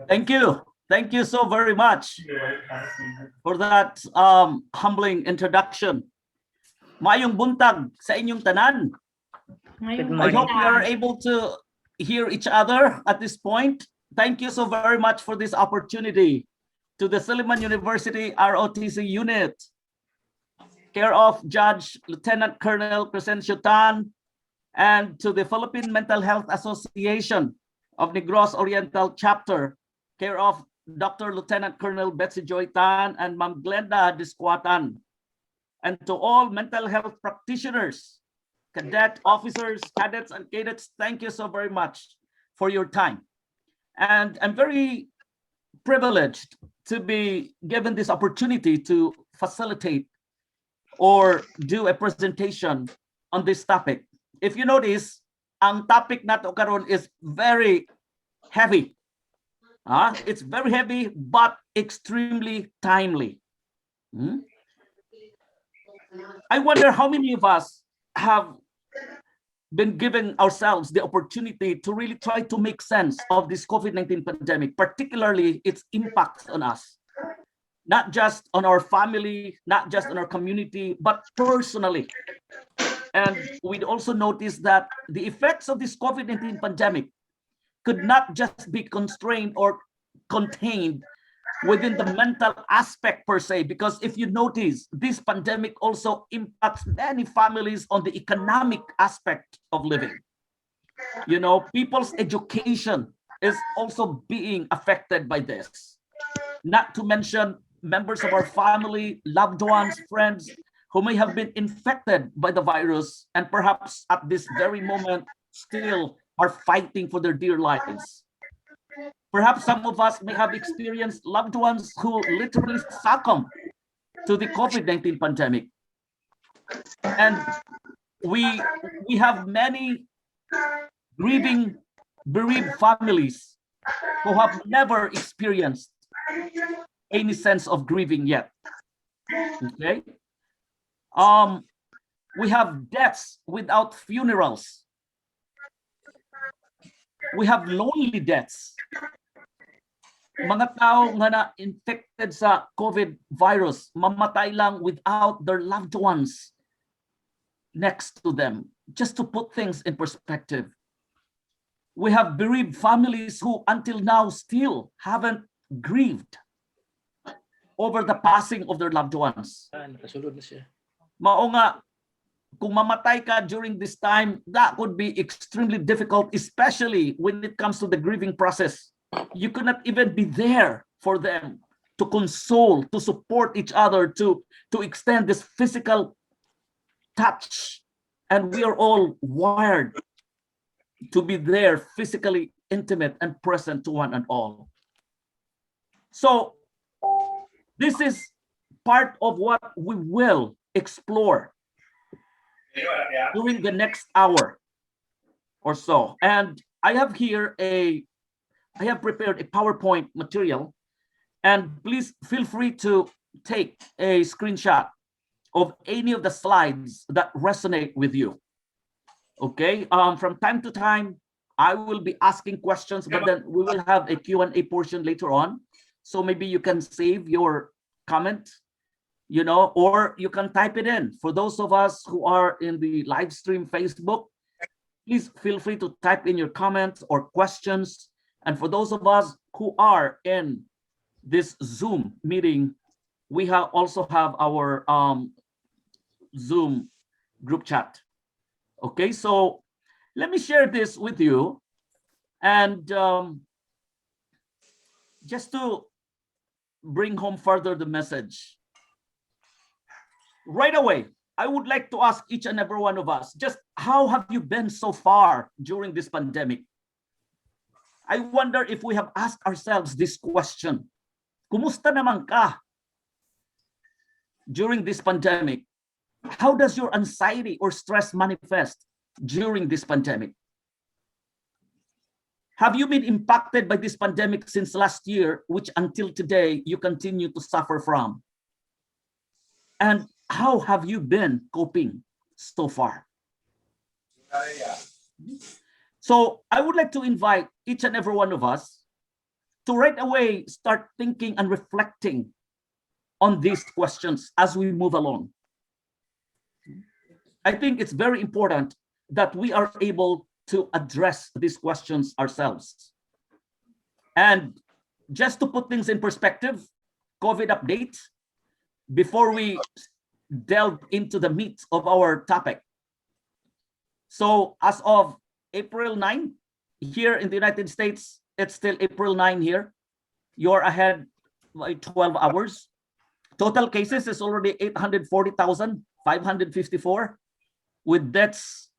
Thank you. Thank you so very much for that humbling introduction. Mayong buntag sa inyong tanan. I hope we are able to hear each other at this point. Thank you so very much for this opportunity to the Silliman University ROTC unit, care of Judge Lieutenant Colonel Crescencio Tan, and to the Philippine Mental Health Association of Negros Oriental Chapter, care of Dr. Lieutenant Colonel Betsy Joy Tan and Ma'am Glenda Disquatan, and to all mental health practitioners, cadet officers, cadets, and cadets, thank you so very much for your time. And I'm very privileged to be given this opportunity to facilitate or do a presentation on this topic. If you notice, ang topic nato karon is very heavy. It's very heavy, but extremely timely. I wonder how many of us have been giving ourselves the opportunity to really try to make sense of this COVID-19 pandemic, particularly its impacts on us. Not just on our family, not just on our community, but personally. And we'd also notice that the effects of this COVID-19 pandemic could not just be constrained or contained within the mental aspect per se, because if you notice, this pandemic also impacts many families on the economic aspect of living. You know, people's education is also being affected by this. Not to mention members of our family, loved ones, friends who may have been infected by the virus and perhaps at this very moment still are fighting for their dear lives. Perhaps some of us may have experienced loved ones who literally succumbed to the COVID-19 pandemic. And we have many grieving, bereaved families who have never experienced any sense of grieving yet. Okay. We have deaths without funerals. We have lonely deaths. Mga tao nga na infected sa COVID virus, mamatay lang without their loved ones next to them. Just to put things in perspective. We have bereaved families who until now still haven't grieved over the passing of their loved ones. Mao nga, kung mamatay ka during this time, that would be extremely difficult, especially when it comes to the grieving process. You could not even be there for them to console, to support each other, to extend this physical touch. And we are all wired to be there, physically intimate and present to one and all. So this is part of what we will explore during the next hour or so. And I have here I have prepared a PowerPoint material, and please feel free to take a screenshot of any of the slides that resonate with you. Okay, from time to time, I will be asking questions, but then we will have a Q&A portion later on. So maybe you can save your comment, you know, or you can type it in. For those of us who are in the live stream Facebook, please feel free to type in your comments or questions. And for those of us who are in this Zoom meeting, we also have our Zoom group chat. Okay, so let me share this with you. And just to bring home further the message. Right away, I would like to ask each and every one of us, just how have you been so far during this pandemic? I wonder if we have asked ourselves this question. Kumusta naman ka during this pandemic? How does your anxiety or stress manifest during this pandemic? Have you been impacted by this pandemic since last year, which until today you continue to suffer from? And how have you been coping so far? So I would like to invite each and every one of us to right away start thinking and reflecting on these questions as we move along. I think it's very important that we are able to address these questions ourselves. And just to put things in perspective, COVID update, before we delve into the meat of our topic. So as of April 9, here in the United States, it's still April 9 here. You're ahead by 12 hours. Total cases is already 840,554, with deaths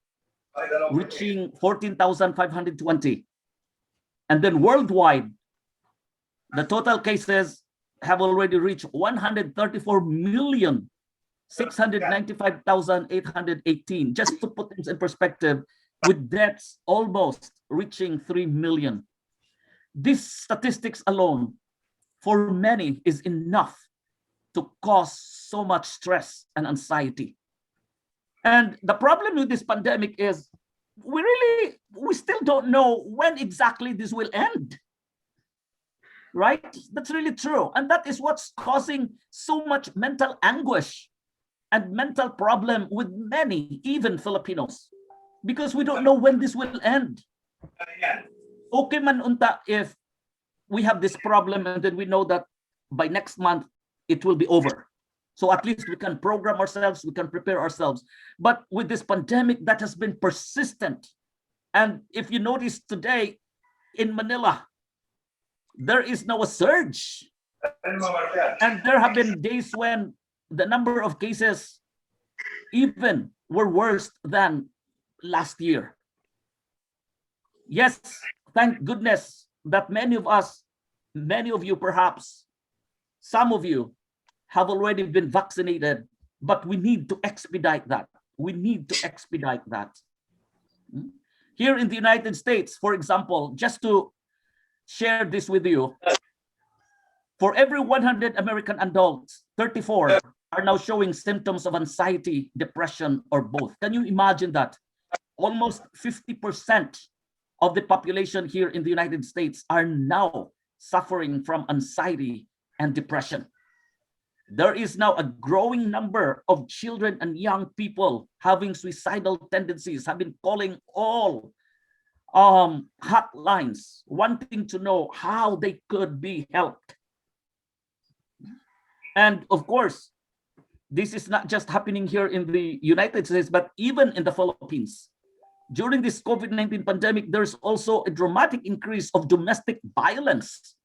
reaching 14,520. And then worldwide, the total cases have already reached 134,695,818. Just to put things in perspective, with deaths almost reaching 3 million. These statistics alone, for many, is enough to cause so much stress and anxiety. And the problem with this pandemic is we still don't know when exactly this will end. Right? That's really true. And that is what's causing so much mental anguish and mental problem with many, even Filipinos, because we don't know when this will end. Okay man unta if we have this problem and then we know that by next month it will be over. So at least we can program ourselves, we can prepare ourselves. But with this pandemic that has been persistent, and if you notice today in Manila, there is now a surge. And there have been days when the number of cases even were worse than last year. Yes, thank goodness that many of us, many of you perhaps, some of you have already been vaccinated, but we need to expedite that. We need to expedite that. Here in the United States, for example, just to share this with you, for every 100 American adults, 34 are now showing symptoms of anxiety, depression, or both. Can you imagine that? Almost 50% of the population here in the United States are now suffering from anxiety and depression. There is now a growing number of children and young people having suicidal tendencies, have been calling all hotlines, wanting to know how they could be helped. And of course, this is not just happening here in the United States, but even in the Philippines. During this COVID-19 pandemic, there's also a dramatic increase of domestic violence,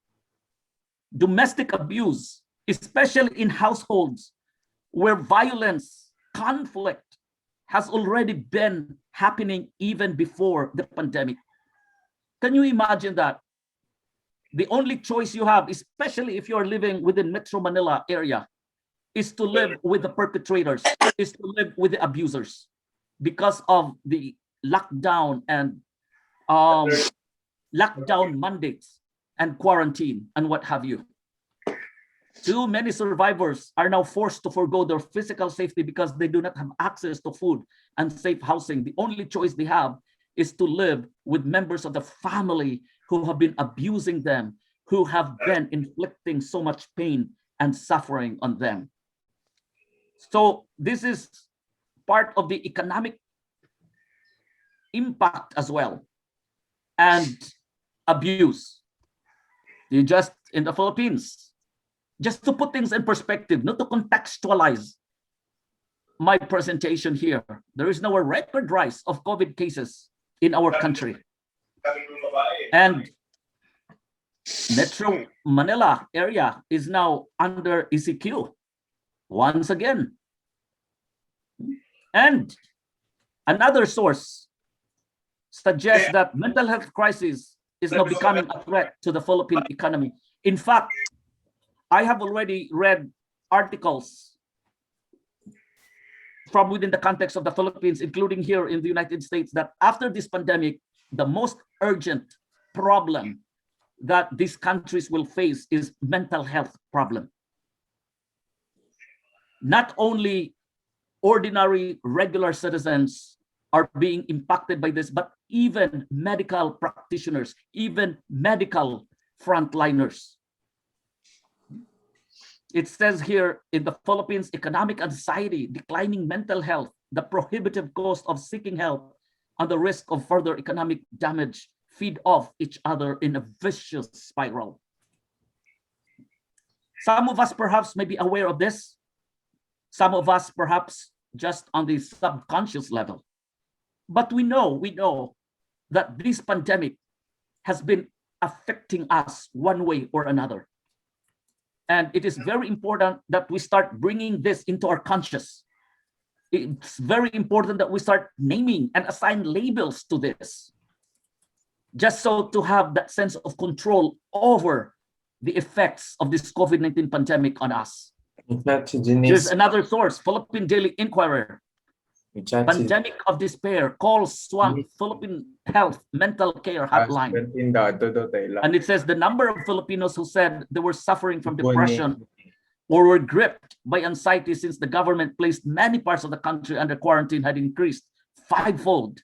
domestic abuse, especially in households where violence, conflict has already been happening even before the pandemic. Can you imagine that? The only choice you have, especially if you're living within Metro Manila area, is to live with the perpetrators, is to live with the abusers because of the lockdown and lockdown mandates and quarantine and what have you. Too many survivors are now forced to forego their physical safety because they do not have access to food and safe housing. The only choice they have is to live with members of the family who have been abusing them, who have been inflicting so much pain and suffering on them. So this is part of the economic impact as well, and abuse. You just in the Philippines, just to put things in perspective, not to contextualize my presentation here, there is now a record rise of COVID cases in our country. And Metro Manila area is now under ECQ once again. And another source suggests that mental health crisis is now becoming a threat to the Philippine economy. In fact, I have already read articles from within the context of the Philippines, including here in the United States, that after this pandemic, the most urgent problem that these countries will face is mental health problem. Not only ordinary, regular citizens are being impacted by this, but even medical practitioners, even medical frontliners. It says here, in the Philippines, economic anxiety, declining mental health, the prohibitive cost of seeking help, and the risk of further economic damage feed off each other in a vicious spiral. Some of us perhaps may be aware of this. Some of us perhaps just on the subconscious level. But we know that this pandemic has been affecting us one way or another. And it is very important that we start bringing this into our conscious. It's very important that we start naming and assign labels to this, just so to have that sense of control over the effects of this COVID-19 pandemic on us. Here's another source, Philippine Daily Inquirer. Pandemic of Despair calls SWAMP Philippine Health Mental Care Hotline. And it says the number of Filipinos who said they were suffering from depression or were gripped by anxiety since the government placed many parts of the country under quarantine had increased fivefold.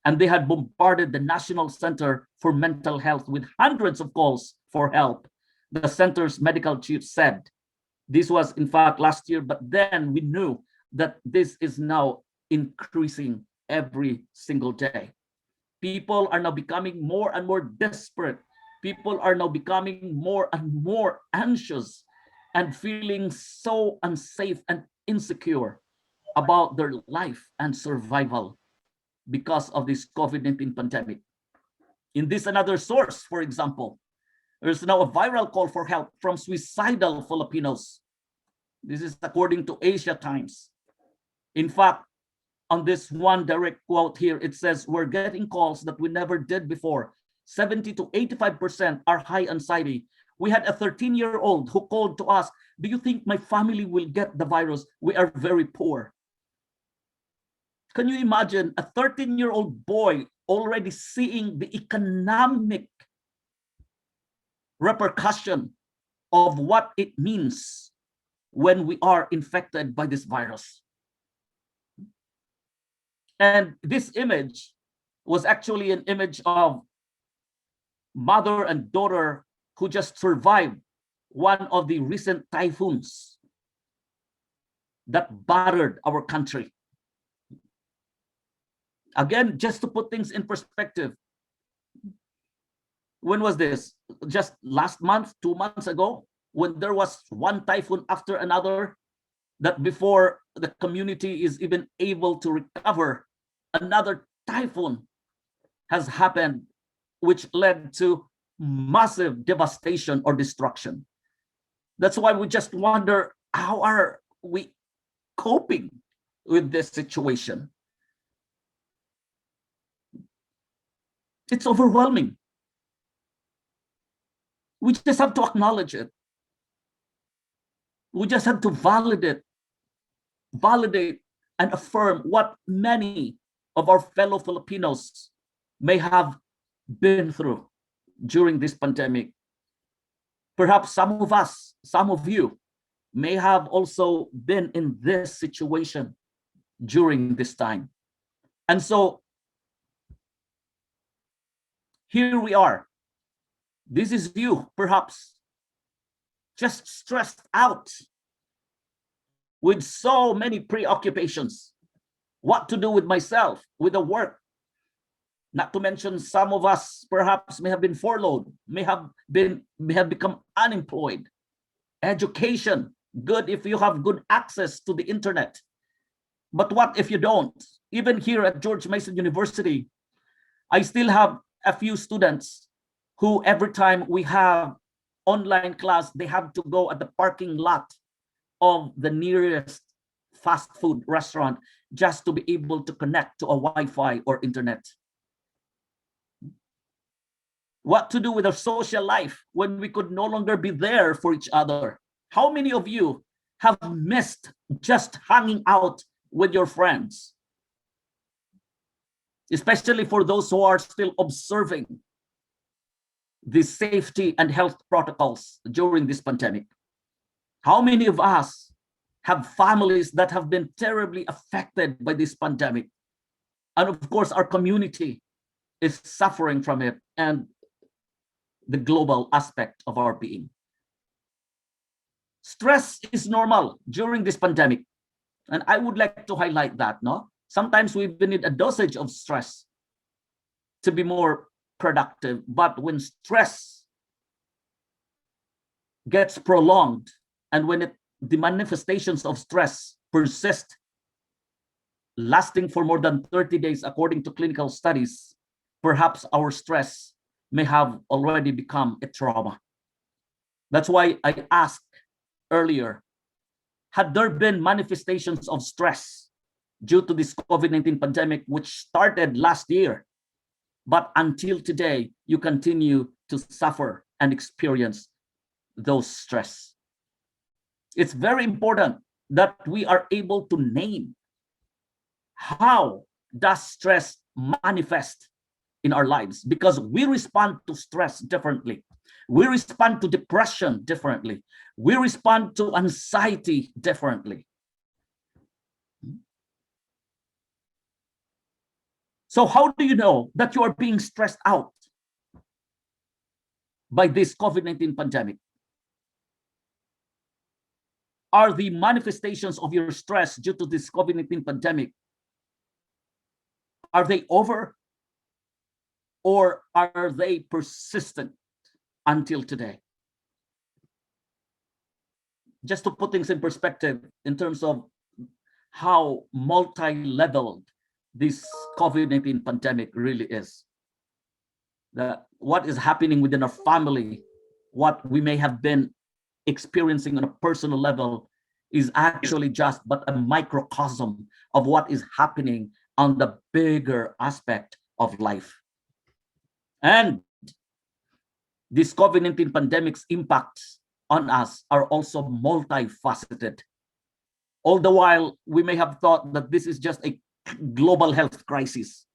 And they had bombarded the National Center for Mental Health with hundreds of calls for help. The center's medical chief said, this was in fact last year, but then we knew that this is now increasing every single day. People are now becoming more and more desperate. People are now becoming more and more anxious and feeling so unsafe and insecure about their life and survival because of this COVID-19 pandemic. In this another source, for example, there's now a viral call for help from suicidal Filipinos. This is according to Asia Times. In fact, on this one direct quote here, it says, we're getting calls that we never did before. 70 to 85% are high anxiety. We had a 13-year-old who called to us, do you think my family will get the virus? We are very poor. Can you imagine a 13-year-old boy already seeing the economic repercussion of what it means when we are infected by this virus? And this image was actually an image of mother and daughter who just survived one of the recent typhoons that battered our country. Again, just to put things in perspective, when was this? Just last month, 2 months ago, when there was one typhoon after another, that before the community is even able to recover, another typhoon has happened, which led to massive devastation or destruction. That's why we just wonder, how are we coping with this situation? It's overwhelming. We just have to acknowledge it. We just have to validate and affirm what many of our fellow Filipinos may have been through during this pandemic. Perhaps some of us, some of you, may have also been in this situation during this time. And so here we are. This is you, perhaps, just stressed out with so many preoccupations. What to do with myself, with the work. Not to mention some of us perhaps may have been furloughed, may have become unemployed. Education, good if you have good access to the internet. But what if you don't? Even here at George Mason University, I still have a few students who every time we have online class, they have to go at the parking lot of the nearest fast food restaurant just to be able to connect to a Wi-Fi or internet. What to do with our social life when we could no longer be there for each other? How many of you have missed just hanging out with your friends? Especially for those who are still observing the safety and health protocols during this pandemic. How many of us have families that have been terribly affected by this pandemic? And of course, our community is suffering from it. And the global aspect of our being. Stress is normal during this pandemic. And I would like to highlight that, no? Sometimes we need a dosage of stress to be more productive. But when stress gets prolonged and when the manifestations of stress persist, lasting for more than 30 days, according to clinical studies, perhaps our stress may have already become a trauma. That's why I asked earlier, had there been manifestations of stress due to this COVID-19 pandemic, which started last year, but until today, you continue to suffer and experience those stress? It's very important that we are able to name how does stress manifest in our lives, because we respond to stress differently. We respond to depression differently. We respond to anxiety differently. So how do you know that you are being stressed out by this COVID-19 pandemic? Are the manifestations of your stress due to this COVID-19 pandemic, are they over, or are they persistent until today? Just to put things in perspective in terms of how multi-leveled this COVID-19 pandemic really is. What is happening within our family, what we may have been experiencing on a personal level, is actually just but a microcosm of what is happening on the bigger aspect of life. And this COVID-19 pandemic's impacts on us are also multifaceted. All the while, we may have thought that this is just a global health crisis.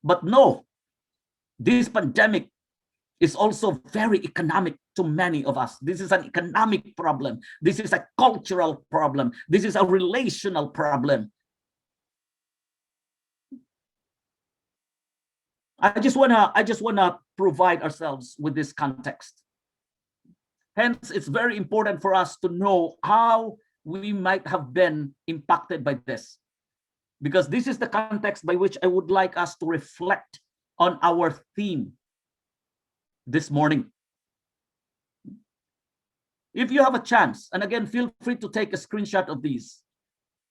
But no, this pandemic is also very economic to many of us. This is an economic problem. This is a cultural problem. This is a relational problem. I just wanna provide ourselves with this context. Hence, it's very important for us to know how we might have been impacted by this, because this is the context by which I would like us to reflect on our theme this morning. If you have a chance, and again, feel free to take a screenshot of these,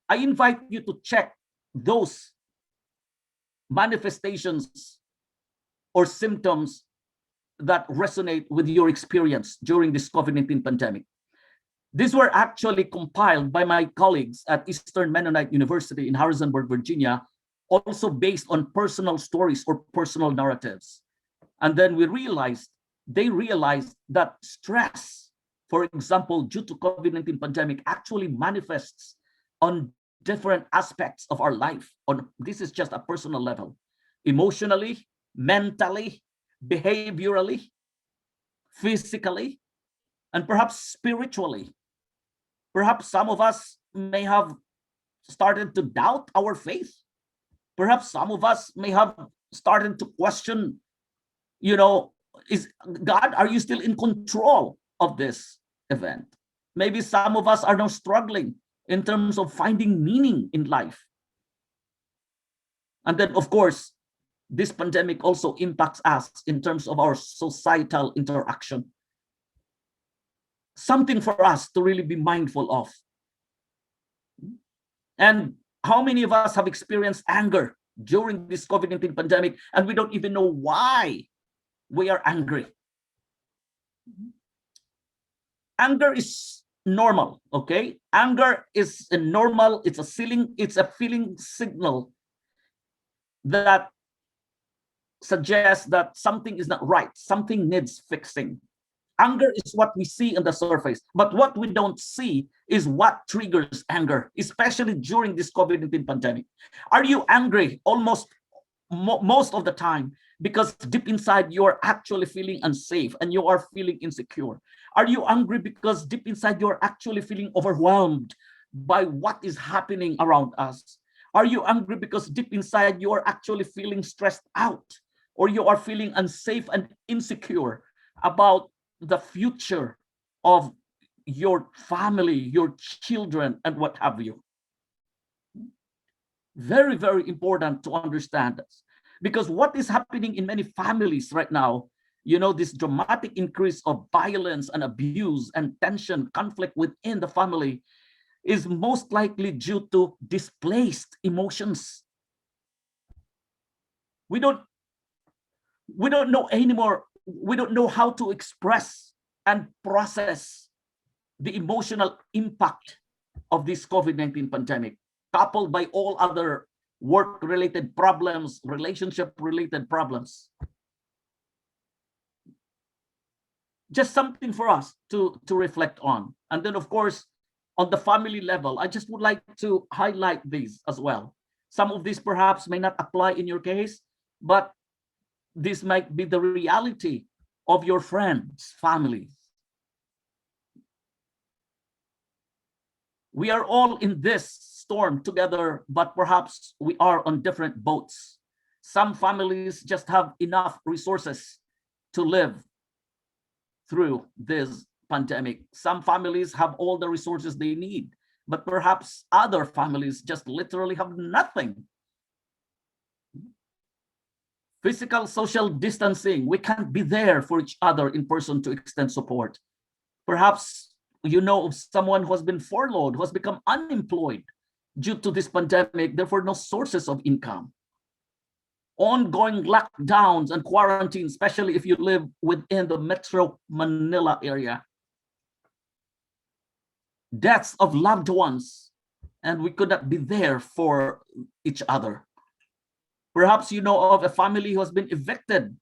I invite you to check those manifestations or symptoms that resonate with your experience during this COVID-19 pandemic. These were actually compiled by my colleagues at Eastern Mennonite University in Harrisonburg, Virginia, also based on personal stories or personal narratives. And then they realized that stress, for example, due to COVID-19 pandemic, actually manifests on different aspects of our life. This is just a personal level, emotionally, mentally, behaviorally, physically, and perhaps spiritually. Perhaps some of us may have started to doubt our faith. Perhaps some of us may have started to question, is God, are you still in control of this event? Maybe some of us are now struggling in terms of finding meaning in life. And then, of course, this pandemic also impacts us in terms of our societal interaction. Something for us to really be mindful of. And how many of us have experienced anger during this COVID-19 pandemic, and we don't even know why we are angry? Anger is normal, okay? Anger is a normal, it's a feeling signal that suggests that something is not right, something needs fixing. Anger is what we see on the surface, but what we don't see is what triggers anger, especially during this COVID-19 pandemic. Are you angry most of the time because deep inside you're actually feeling unsafe and you are feeling insecure? Are you angry because deep inside you're actually feeling overwhelmed by what is happening around us? Are you angry because deep inside you are actually feeling stressed out, or you are feeling unsafe and insecure about the future of your family, your children, and what have you. Very, very important to understand this. Because what is happening in many families right now, this dramatic increase of violence and abuse and tension, conflict within the family is most likely due to displaced emotions. We don't know anymore. We don't know how to express and process the emotional impact of this COVID-19 pandemic, coupled by all other work-related problems, relationship-related problems. Just something for us to reflect on. And then, of course, on the family level, I just would like to highlight these as well. Some of these perhaps may not apply in your case, but this might be the reality of your friends, families. We are all in this storm together, but perhaps we are on different boats. Some families just have enough resources to live through this pandemic. Some families have all the resources they need, but perhaps other families just literally have nothing. Physical social distancing, we can't be there for each other in person to extend support. Perhaps you know of someone who has been furloughed, who has become unemployed due to this pandemic, therefore no sources of income. Ongoing lockdowns and quarantine, especially if you live within the Metro Manila area. Deaths of loved ones, and we could not be there for each other. Perhaps you know of a family who has been evicted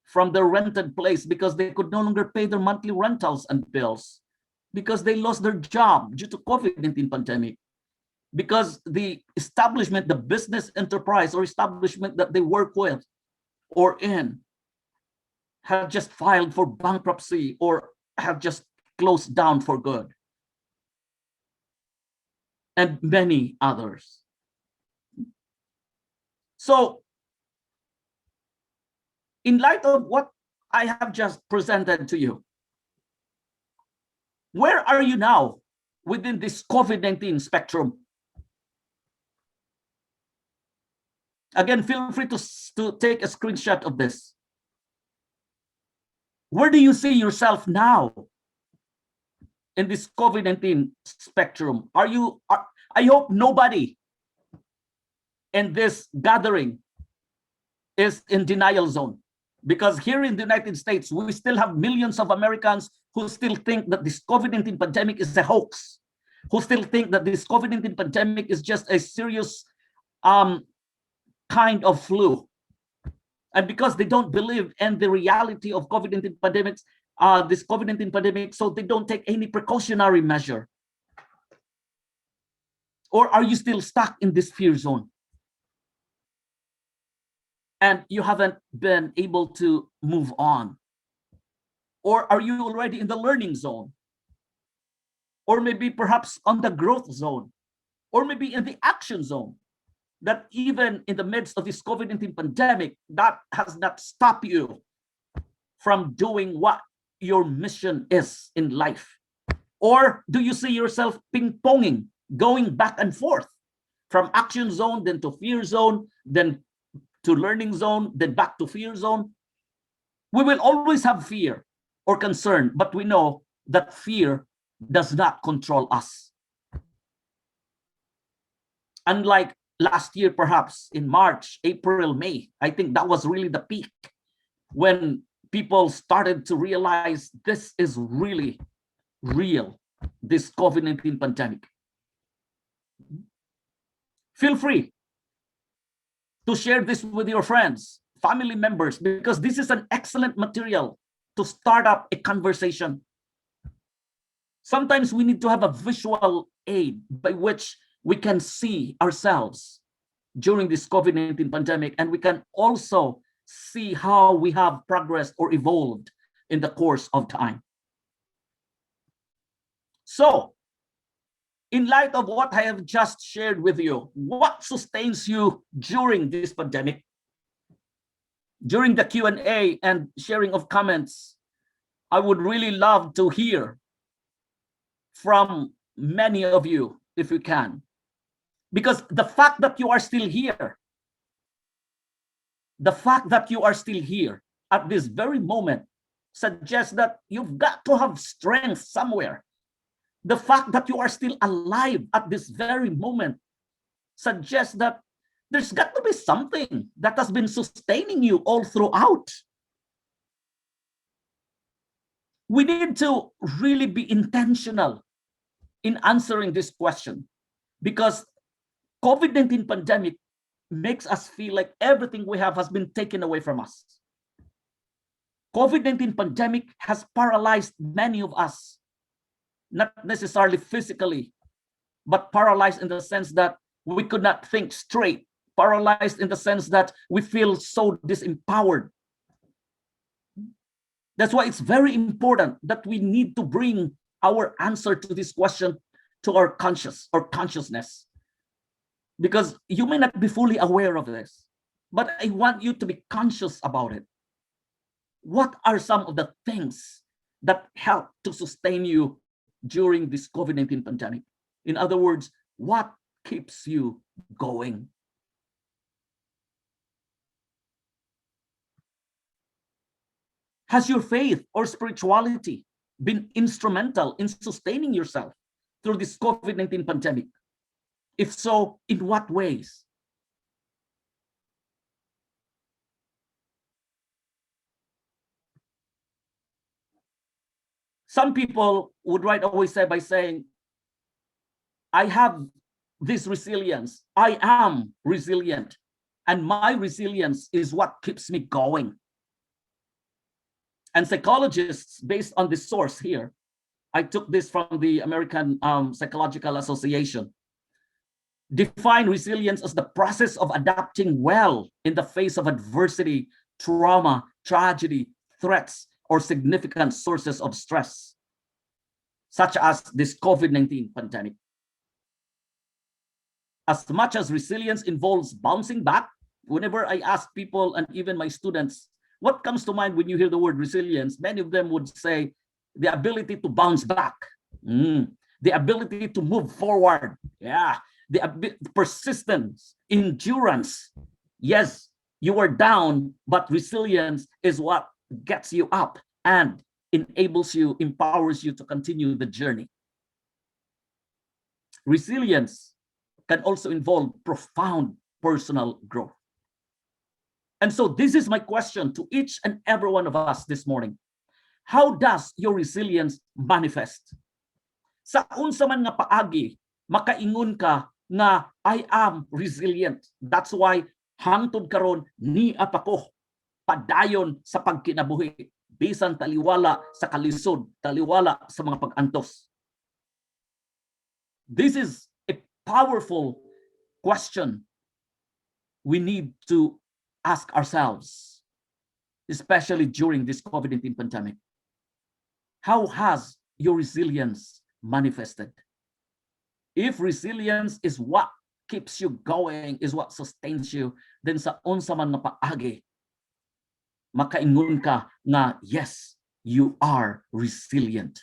from their rented place because they could no longer pay their monthly rentals and bills, because they lost their job due to COVID-19 pandemic, because the establishment, the business enterprise or establishment that they work with or in have just filed for bankruptcy or have just closed down for good. And many others. So, in light of what I have just presented to you, where are you now within this COVID-19 spectrum? Again, feel free to take a screenshot of this. Where do you see yourself now in this COVID-19 spectrum? I hope nobody in this gathering is in denial zone, because here in the United States, we still have millions of Americans who still think that this COVID-19 pandemic is a hoax, who still think that this COVID-19 pandemic is just a serious kind of flu. And because they don't believe in the reality of COVID-19 pandemics, this COVID-19 pandemic, so they don't take any precautionary measure. Or are you still stuck in this fear zone? And you haven't been able to move on? Or are you already in the learning zone? Or maybe perhaps on the growth zone? Or maybe in the action zone? That even in the midst of this COVID-19 pandemic, that has not stopped you from doing what your mission is in life? Or do you see yourself ping-ponging, going back and forth from action zone, then to fear zone, then to learning zone, then back to fear zone? We will always have fear or concern, but we know that fear does not control us. Unlike last year, perhaps in March, April, May, I think that was really the peak when people started to realize this is really real, this COVID-19 pandemic. Feel free to share this with your friends, family members, because this is an excellent material to start up a conversation. Sometimes we need to have a visual aid by which we can see ourselves during this COVID-19 pandemic, and we can also see how we have progressed or evolved in the course of time. So, in light of what I have just shared with you, what sustains you during this pandemic? During the Q&A and sharing of comments, I would really love to hear from many of you if you can. Because the fact that you are still here, at this very moment suggests that you've got to have strength somewhere. The fact that you are still alive at this very moment suggests that there's got to be something that has been sustaining you all throughout. We need to really be intentional in answering this question, because COVID-19 pandemic makes us feel like everything we have has been taken away from us. COVID-19 pandemic has paralyzed many of us, not necessarily physically, but paralyzed in the sense that we could not think straight, paralyzed in the sense that we feel so disempowered. That's why it's very important that we need to bring our answer to this question to our consciousness. Because you may not be fully aware of this, but I want you to be conscious about it. What are some of the things that help to sustain you during this COVID-19 pandemic? In other words, what keeps you going? Has your faith or spirituality been instrumental in sustaining yourself through this COVID-19 pandemic? If so, in what ways? Some people would right away say by saying, I have this resilience. I am resilient. And my resilience is what keeps me going. And psychologists, based on this source here, I took this from the American Psychological Association, define resilience as the process of adapting well in the face of adversity, trauma, tragedy, threats, or significant sources of stress, such as this COVID-19 pandemic. As much as resilience involves bouncing back, whenever I ask people and even my students, what comes to mind when you hear the word resilience? Many of them would say the ability to bounce back, the ability to move forward, the persistence, endurance. Yes, you are down, but resilience is what gets you up and enables you, empowers you to continue the journey. Resilience can also involve profound personal growth. And so this is my question to each and every one of us this morning. How does your resilience manifest? Sa unsa man nga paagi, makaingon ka nga I am resilient. That's why hangtod karon niat ako padayon sa pagkinabuhi bisan taliwala sa kalisod, taliwala sa mga pag-antos. This is a powerful question we need to ask ourselves, especially during this COVID-19 pandemic. How has your resilience manifested? If resilience is what keeps you going, is what sustains you, then sa unsa man nga paagi, makaingon ka nga yes, you are resilient.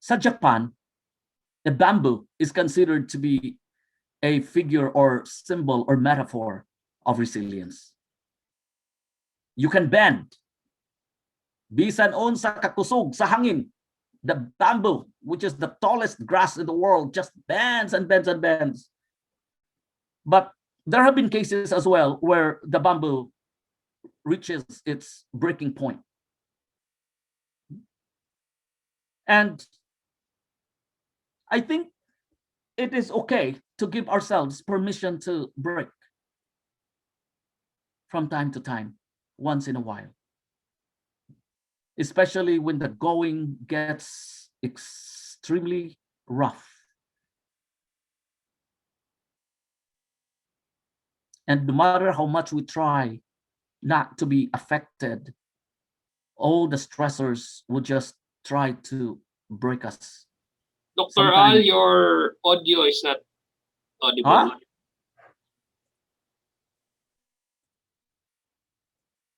Sa Japan, the bamboo is considered to be a figure or symbol or metaphor of resilience. You can bend. Bisan unsa kakusog sa hangin, the bamboo, which is the tallest grass in the world, just bends and bends and bends. But there have been cases as well where the bamboo reaches its breaking point. And I think it is okay to give ourselves permission to break from time to time, once in a while. Especially when the going gets extremely rough. And no matter how much we try not to be affected, all the stressors will just try to break us. Dr. Al, your audio is not audible. Huh?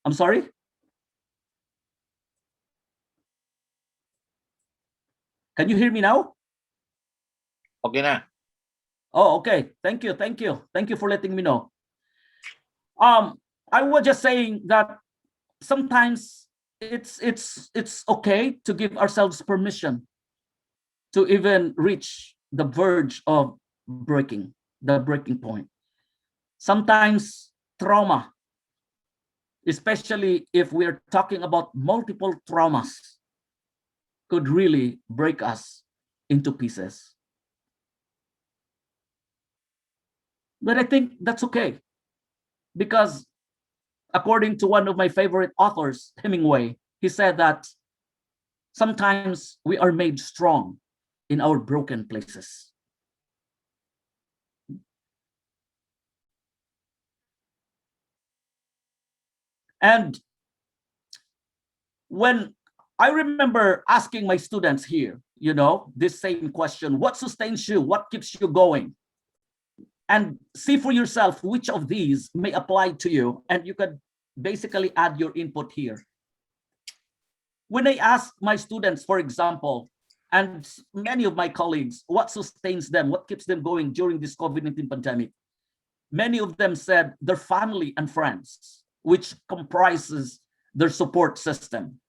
I'm sorry? Can you hear me now? Okay na. Oh, okay. Thank you. Thank you. Thank you for letting me know. I was just saying that sometimes it's okay to give ourselves permission to even reach the verge of the breaking point. Sometimes trauma, especially if we're talking about multiple traumas, could really break us into pieces. But I think that's okay, because according to one of my favorite authors, Hemingway, he said that sometimes we are made strong in our broken places. And when I remember asking my students here, this same question, what sustains you? What keeps you going? And see for yourself which of these may apply to you, and you could basically add your input here. When I ask my students, for example, and many of my colleagues, what sustains them, what keeps them going during this COVID-19 pandemic, many of them said their family and friends, which comprises their support system,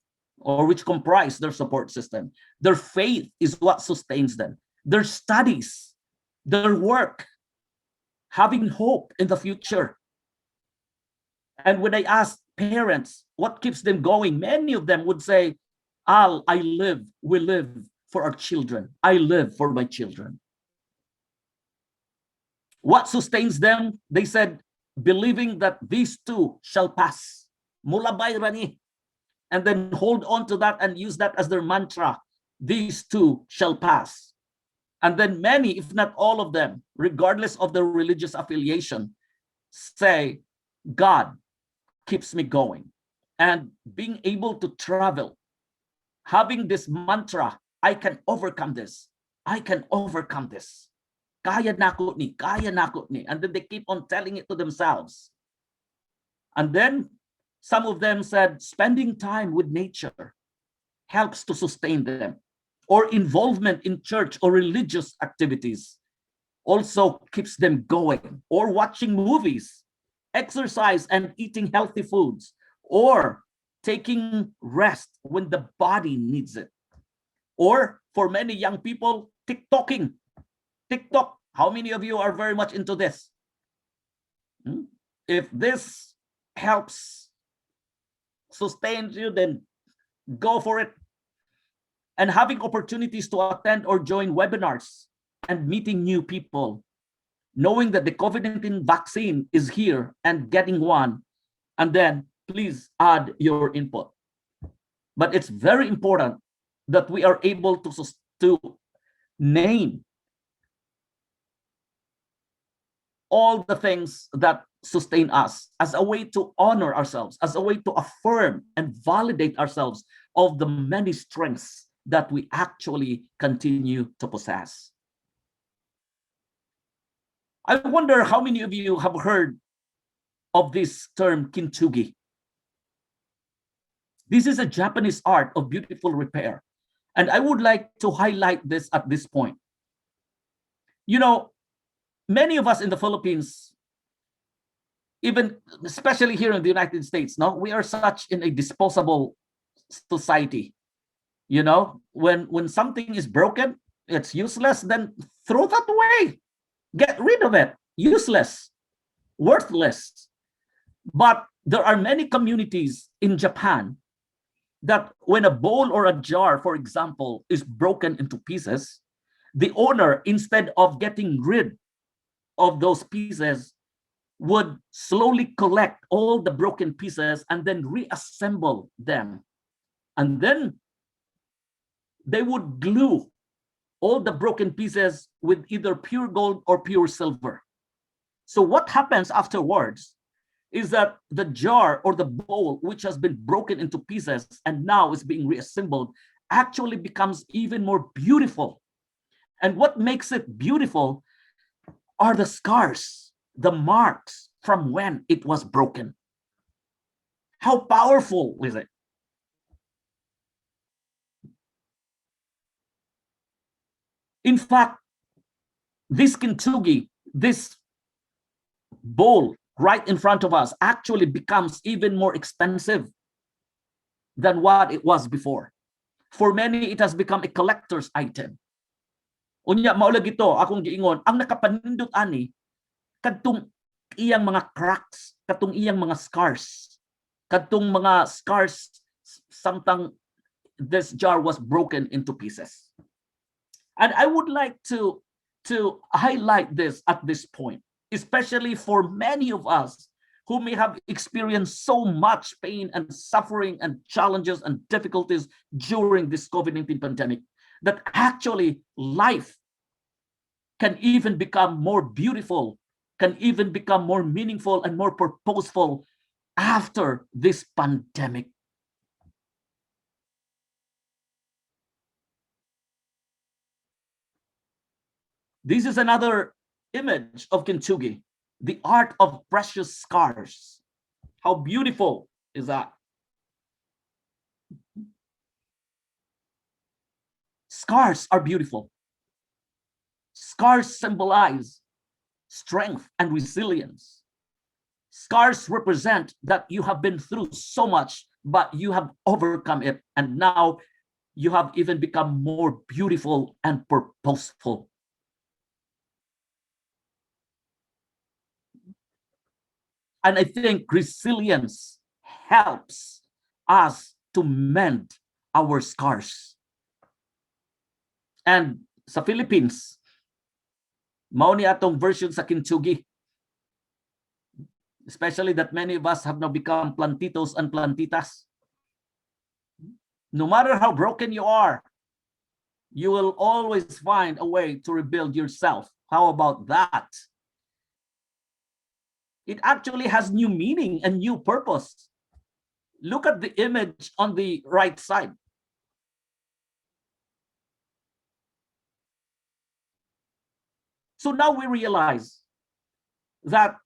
or which comprise their support system. Their faith is what sustains them. Their studies, their work, having hope in the future. And when I asked parents what keeps them going, many of them would say, Al, we live for our children. I live for my children. What sustains them? They said, believing that these two shall pass. Mulabay rani. And then hold on to that and use that as their mantra. These two shall pass. And then many, if not all of them, regardless of their religious affiliation, say, God keeps me going. And being able to travel, having this mantra, I can overcome this. I can overcome this. Kaya nako ni, kaya nako ni. And then they keep on telling it to themselves. And then some of them said spending time with nature helps to sustain them, or involvement in church or religious activities also keeps them going, or watching movies, exercise and eating healthy foods, or taking rest when the body needs it. Or for many young people, TikToking. TikTok, how many of you are very much into this? If this helps sustain you, then go for it. And having opportunities to attend or join webinars and meeting new people, knowing that the COVID-19 vaccine is here and getting one, and then please add your input. But it's very important that we are able to name all the things that sustain us as a way to honor ourselves, as a way to affirm and validate ourselves of the many strengths that we actually continue to possess. I wonder how many of you have heard of this term Kintuki. This is a Japanese art of beautiful repair. And I would like to highlight this at this point. Many of us in the Philippines, even especially here in the United States, we are such in a disposable society. When something is broken, it's useless, then throw that away. Get rid of it. Useless, worthless. But there are many communities in Japan that when a bowl or a jar, for example, is broken into pieces, the owner, instead of getting rid of those pieces, would slowly collect all the broken pieces and then reassemble them. And then they would glue all the broken pieces with either pure gold or pure silver. So what happens afterwards is that the jar or the bowl, which has been broken into pieces and now is being reassembled, actually becomes even more beautiful. And what makes it beautiful are the scars, the marks from when it was broken. How powerful is it? In fact, this Kintuki, this bowl right in front of us, actually becomes even more expensive than what it was before. For many, it has become a collector's item. Unya, maulag ito, akong giingon, ang nakapanindot ani, kadtong iyang mga cracks, kadtong iyang mga scars, kadtong mga scars, samtang this jar was broken into pieces. And I would like to highlight this at this point, especially for many of us who may have experienced so much pain and suffering and challenges and difficulties during this COVID-19 pandemic, that actually life can even become more beautiful, can even become more meaningful and more purposeful after this pandemic. This is another image of Kintuki, the art of precious scars. How beautiful is that? Scars are beautiful. Scars symbolize strength and resilience. Scars represent that you have been through so much, but you have overcome it, and now you have even become more beautiful and purposeful. And I think resilience helps us to mend our scars. And sa Philippines, mao ni atong version sa Kintuki. Especially that many of us have now become plantitos and plantitas. No matter how broken you are, you will always find a way to rebuild yourself. How about that? It actually has new meaning and new purpose. Look at the image on the right side. So now we realize that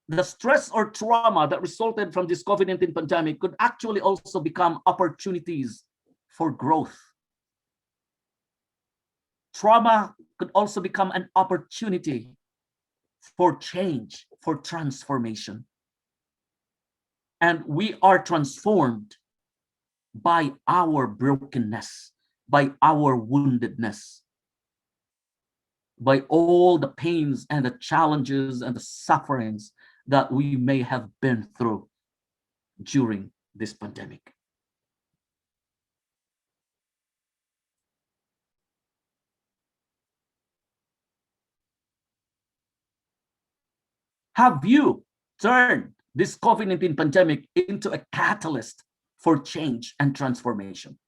the stress or trauma that resulted from this COVID-19 pandemic could actually also become opportunities for growth. Trauma could also become an opportunity for change, for transformation. And we are transformed by our brokenness, by our woundedness, by all the pains and the challenges and the sufferings that we may have been through during this pandemic. Have you turned this COVID-19 pandemic into a catalyst for change and transformation?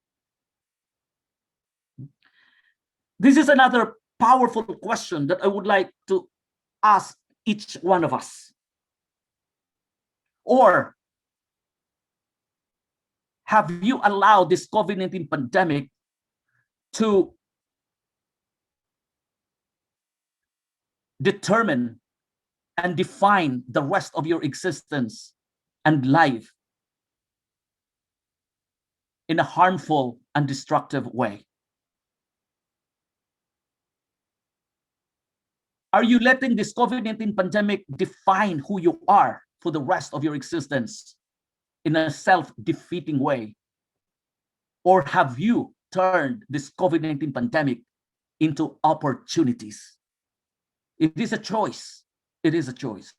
This is another powerful question that I would like to ask each one of us. Or have you allowed this COVID-19 pandemic to determine and define the rest of your existence and life in a harmful and destructive way? Are you letting this COVID-19 pandemic define who you are for the rest of your existence in a self-defeating way? Or have you turned this COVID-19 pandemic into opportunities? It is a choice. It is a choice.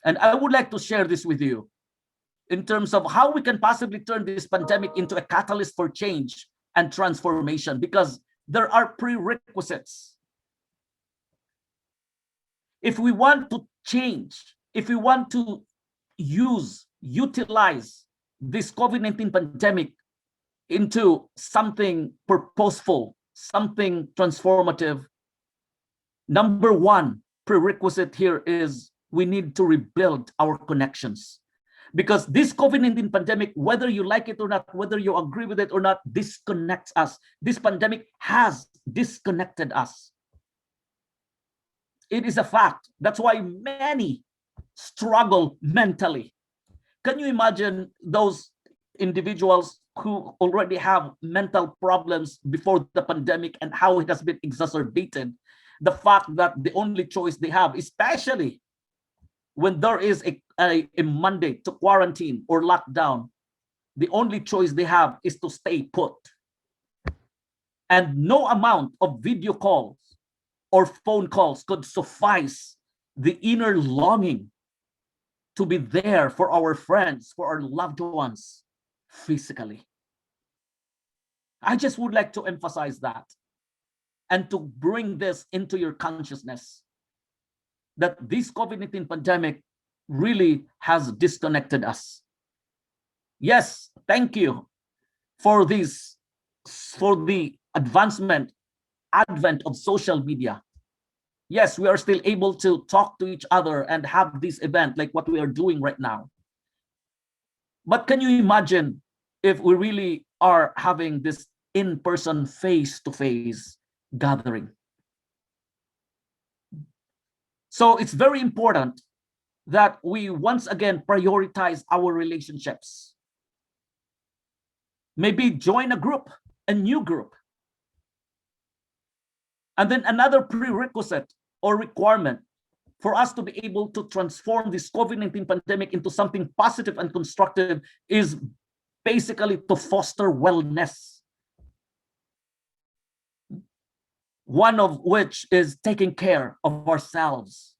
And I would like to share this with you in terms of how we can possibly turn this pandemic into a catalyst for change and transformation, because there are prerequisites. If we want to change, if we want to utilize this COVID-19 pandemic into something purposeful, something transformative, number one prerequisite here is we need to rebuild our connections. Because this COVID-19 pandemic, whether you like it or not, whether you agree with it or not, disconnects us. This pandemic has disconnected us. It is a fact. That's why many struggle mentally. Can you imagine those individuals who already have mental problems before the pandemic and how it has been exacerbated? The fact that the only choice they have, especially when there is a mandate to quarantine or lockdown, the only choice they have is to stay put. And no amount of video calls or phone calls could suffice the inner longing to be there for our friends, for our loved ones physically. I just would like to emphasize that and to bring this into your consciousness that this COVID-19 pandemic really has disconnected us. Yes, thank you for this, for the advent of social media. Yes, we are still able to talk to each other and have this event like what we are doing right now. But can you imagine if we really are having this in-person, face-to-face gathering? So it's very important that we once again prioritize our relationships. Maybe join a group, a new group. And then another prerequisite or requirement for us to be able to transform this COVID-19 pandemic into something positive and constructive is basically to foster wellness. One of which is taking care of ourselves.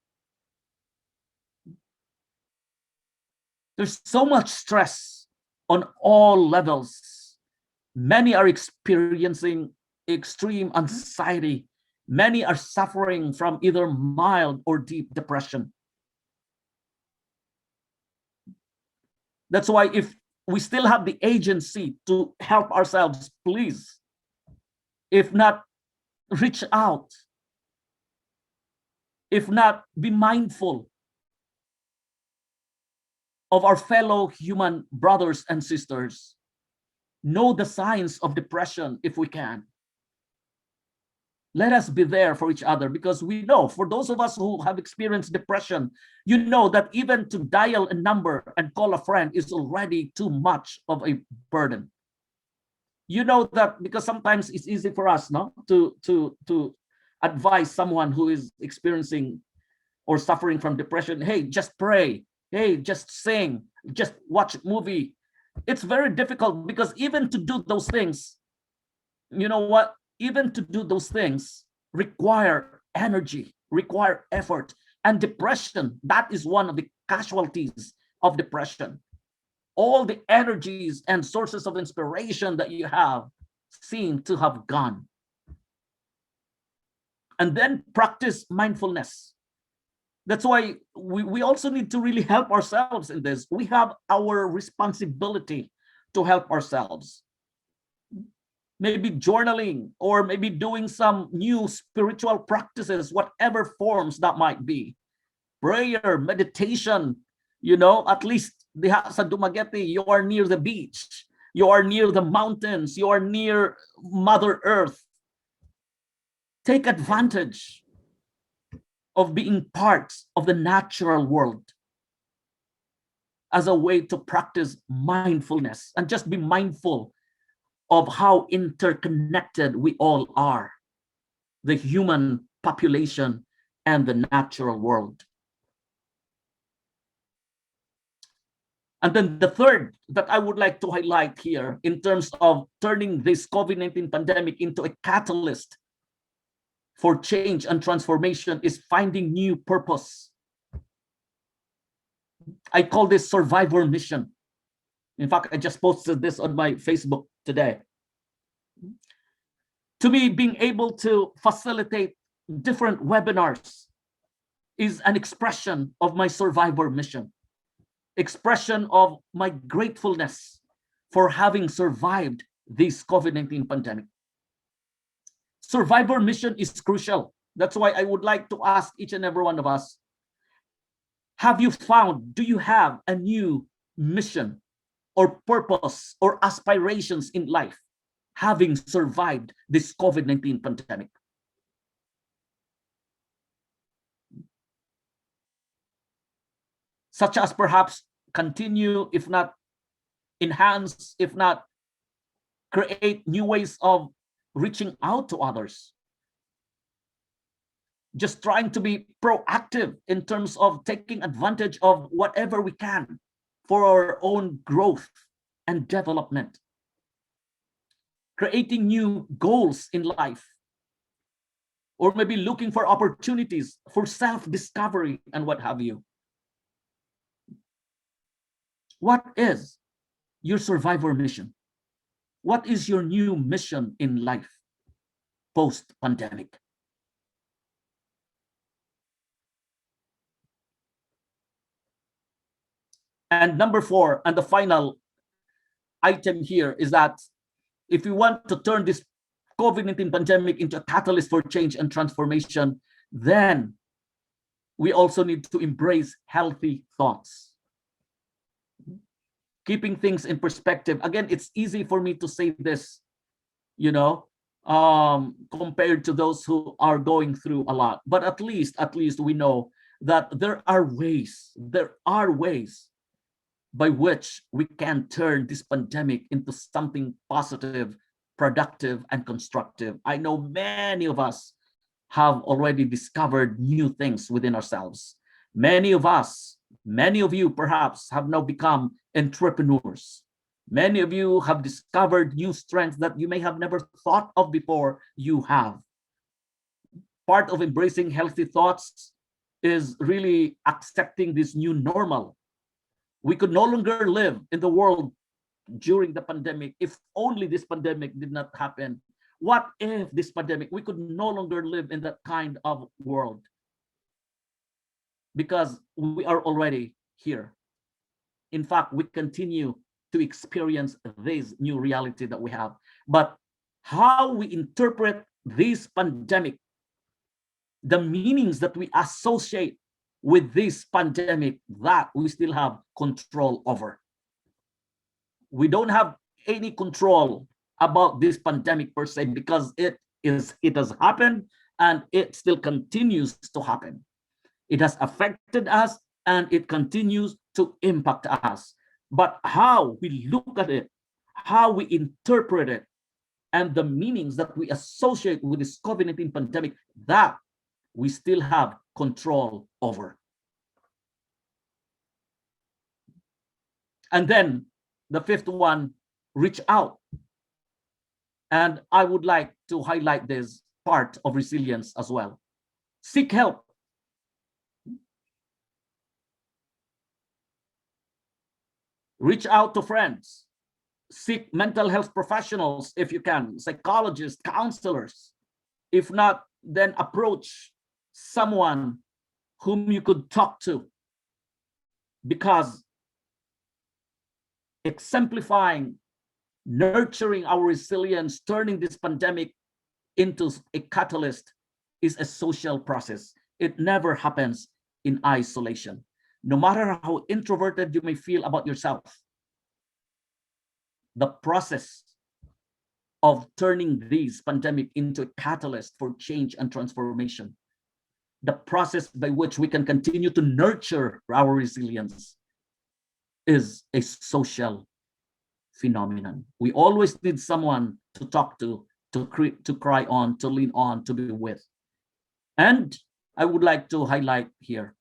There's so much stress on all levels. Many are experiencing extreme anxiety. Many are suffering from either mild or deep depression. That's why if we still have the agency to help ourselves, please, if not, reach out. If not, be mindful of our fellow human brothers and sisters. Know the signs of depression if we can. Let us be there for each other, because we know, for those of us who have experienced depression, you know that even to dial a number and call a friend is already too much of a burden. You know that because sometimes it's easy for us, no, to advise someone who is experiencing or suffering from depression. Hey, just pray. Hey, just sing. Just watch a movie. It's very difficult because even to do those things, you know what? Even to do those things require energy, require effort. And depression, that is one of the casualties of depression. All the energies and sources of inspiration that you have seem to have gone. And then practice mindfulness. That's why we also need to really help ourselves in this. We have our responsibility to help ourselves. Maybe journaling, or maybe doing some new spiritual practices, whatever forms that might be. Prayer, meditation, you know, at least sa Dumaguete, you are near the beach, you are near the mountains, you are near Mother Earth. Take advantage of being part of the natural world as a way to practice mindfulness, and just be mindful of how interconnected we all are, the human population and the natural world. And then the third that I would like to highlight here in terms of turning this COVID-19 pandemic into a catalyst for change and transformation is finding new purpose. I call this survivor mission. In fact, I just posted this on my Facebook today. To me, being able to facilitate different webinars is an expression of my survivor mission, expression of my gratefulness for having survived this COVID-19 pandemic. Survivor mission is crucial. That's why I would like to ask each and every one of us, do you have a new mission or purpose or aspirations in life, having survived this COVID-19 pandemic? such as perhaps continue, if not enhance, if not create new ways of reaching out to others. Just trying to be proactive in terms of taking advantage of whatever we can for our own growth and development. Creating new goals in life, or maybe looking for opportunities for self-discovery and what have you. What is your survivor mission? What is your new mission in life post-pandemic? And number 4, and the final item here is that if we want to turn this COVID-19 pandemic into a catalyst for change and transformation, then we also need to embrace healthy thoughts. Keeping things in perspective. Again, it's easy for me to say this, compared to those who are going through a lot. But at least we know that there are ways by which we can turn this pandemic into something positive, productive, and constructive. I know many of us have already discovered new things within ourselves. Many of you perhaps have now become entrepreneurs. Many of you have discovered new strengths that you may have never thought of before you have. Part of embracing healthy thoughts is really accepting this new normal. We could no longer live in the world during the pandemic if only this pandemic did not happen. What if this pandemic, we could no longer live in that kind of world? Because we are already here. In fact, we continue to experience this new reality that we have. But how we interpret this pandemic, the meanings that we associate with this pandemic, that we still have control over. We don't have any control about this pandemic per se, because it has happened and it still continues to happen. It has affected us and it continues to impact us. But how we look at it, how we interpret it, and the meanings that we associate with this COVID-19 pandemic, that we still have control over. And then the 5th one, reach out. And I would like to highlight this part of resilience as well. Seek help. Reach out to friends. Seek mental health professionals if you can, psychologists, counselors. If not, then approach someone whom you could talk to, because exemplifying, nurturing our resilience, turning this pandemic into a catalyst is a social process. It never happens in isolation. No matter how introverted you may feel about yourself, the process of turning this pandemic into a catalyst for change and transformation, the process by which we can continue to nurture our resilience, is a social phenomenon. We always need someone to talk to cry on, to lean on, to be with. And I would like to highlight here,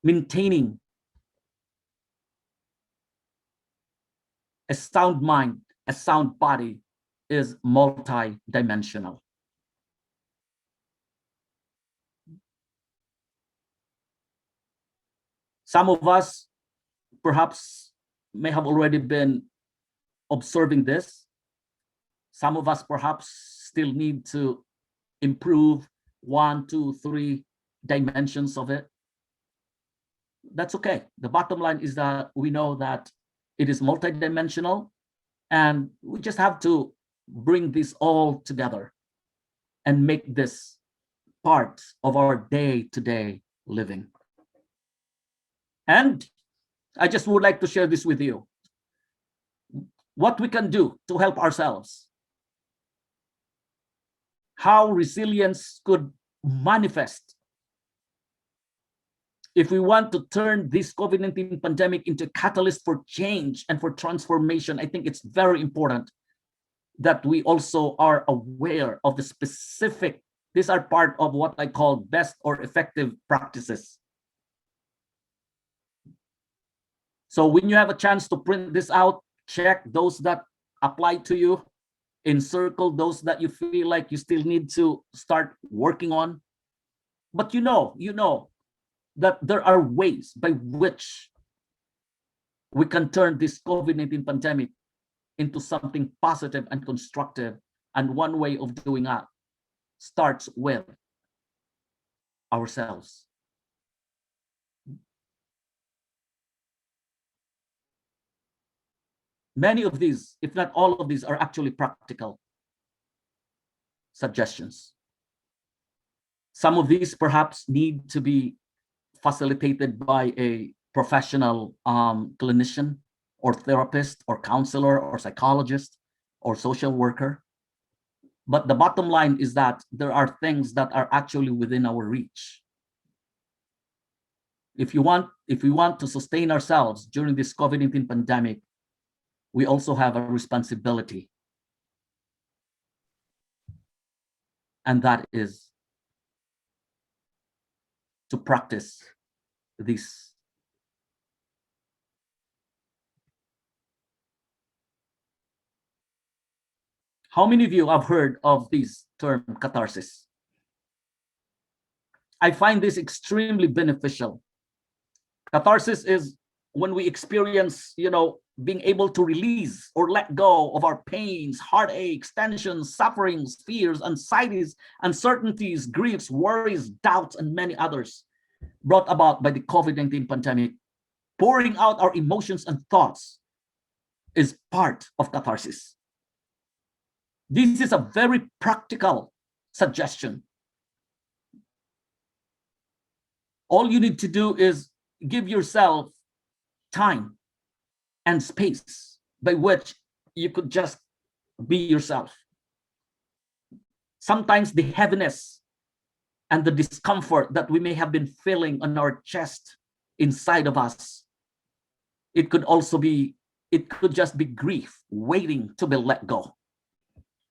maintaining a sound mind, a sound body is multi-dimensional. Some of us perhaps may have already been observing this. Some of us perhaps still need to improve 1, 2, 3 dimensions of it. That's okay. The bottom line is that we know that it is multidimensional, and we just have to bring this all together and make this part of our day-to-day living. And I just would like to share this with you. What we can do to help ourselves. How resilience could manifest If we want to turn this COVID-19 pandemic into a catalyst for change and for transformation, I think it's very important that we also are aware of the specific, these are part of what I call best or effective practices. So when you have a chance to print this out, check those that apply to you, encircle those that you feel like you still need to start working on. But you know that there are ways by which we can turn this COVID-19 pandemic into something positive and constructive. And one way of doing that starts with ourselves. Many of these, if not all of these, are actually practical suggestions. Some of these perhaps need to be facilitated by a professional clinician or therapist or counselor or psychologist or social worker. But the bottom line is that there are things that are actually within our reach. If we want to sustain ourselves during this COVID-19 pandemic, we also have a responsibility. And that is to practice this. How many of you have heard of this term catharsis? I find this extremely beneficial. Catharsis is when we experience, being able to release or let go of our pains, heartaches, tensions, sufferings, fears, anxieties, uncertainties, griefs, worries, doubts, and many others brought about by the COVID-19 pandemic. Pouring out our emotions and thoughts is part of catharsis. This is a very practical suggestion. All you need to do is give yourself time and space by which you could just be yourself. Sometimes the heaviness and the discomfort that we may have been feeling on our chest inside of us, it could just be grief waiting to be let go.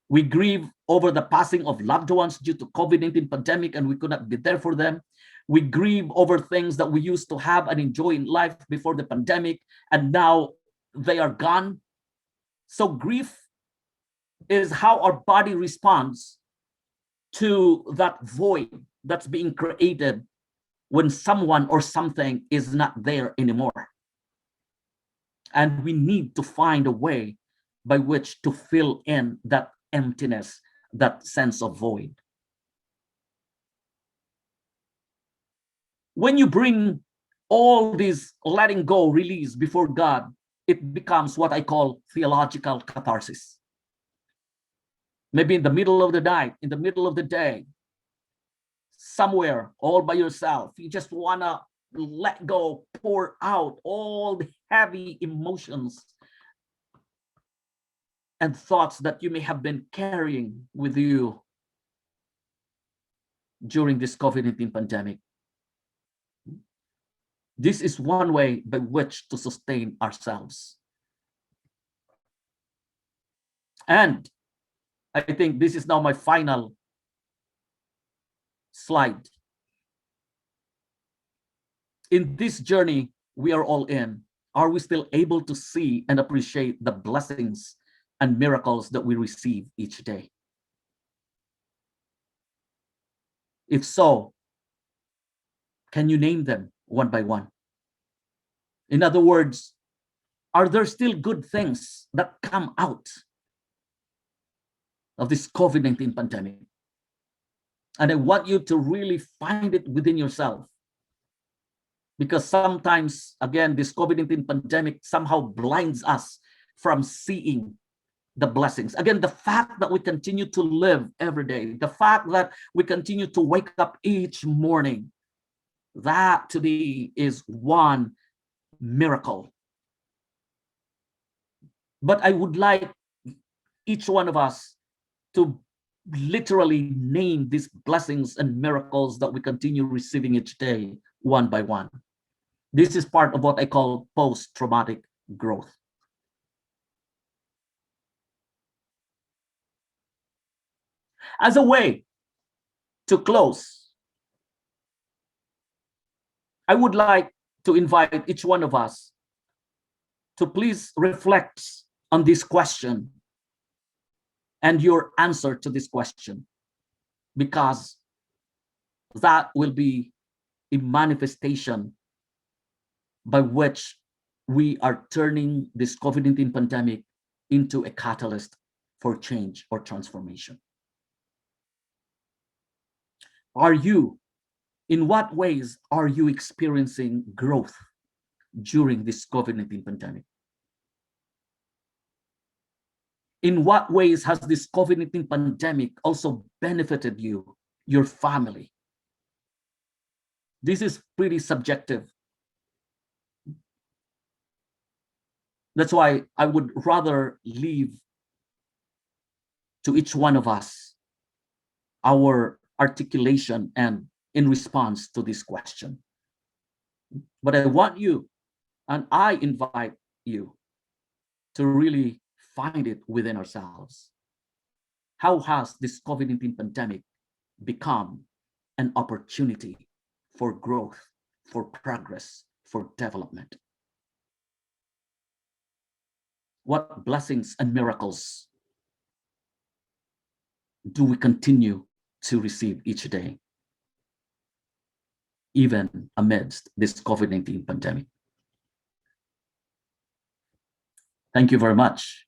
We grieve over the passing of loved ones due to COVID-19 pandemic and we could not be there for them. We grieve over things that we used to have and enjoy in life before the pandemic, and now they are gone. So grief is how our body responds to that void that's being created when someone or something is not there anymore. And we need to find a way by which to fill in that emptiness, that sense of void. When you bring all this letting go, release before God, it becomes what I call theological catharsis. Maybe in the middle of the night, in the middle of the day, somewhere all by yourself, you just want to let go, pour out all the heavy emotions and thoughts that you may have been carrying with you during this COVID-19 pandemic. This is one way by which to sustain ourselves. And I think this is now my final slide. In this journey we are all in, are we still able to see and appreciate the blessings and miracles that we receive each day? If so, can you name them one by one? In other words, are there still good things that come out of this COVID-19 pandemic? And I want you to really find it within yourself. Because sometimes, again, this COVID-19 pandemic somehow blinds us from seeing the blessings. Again, the fact that we continue to live every day, the fact that we continue to wake up each morning, that to me is one miracle. But I would like each one of us to literally name these blessings and miracles that we continue receiving each day one by one. This is part of what I call post-traumatic growth. As a way to close, I would like to invite each one of us to please reflect on this question and your answer to this question, because that will be a manifestation by which we are turning this COVID-19 pandemic into a catalyst for change or transformation. In what ways are you experiencing growth during this COVID-19 pandemic? In what ways has this COVID-19 pandemic also benefited you, your family? This is pretty subjective. That's why I would rather leave to each one of us our articulation and in response to this question. But I want you, and I invite you to really find it within ourselves. How has this COVID-19 pandemic become an opportunity for growth, for progress, for development? What blessings and miracles do we continue to receive each day, even amidst this COVID-19 pandemic? Thank you very much.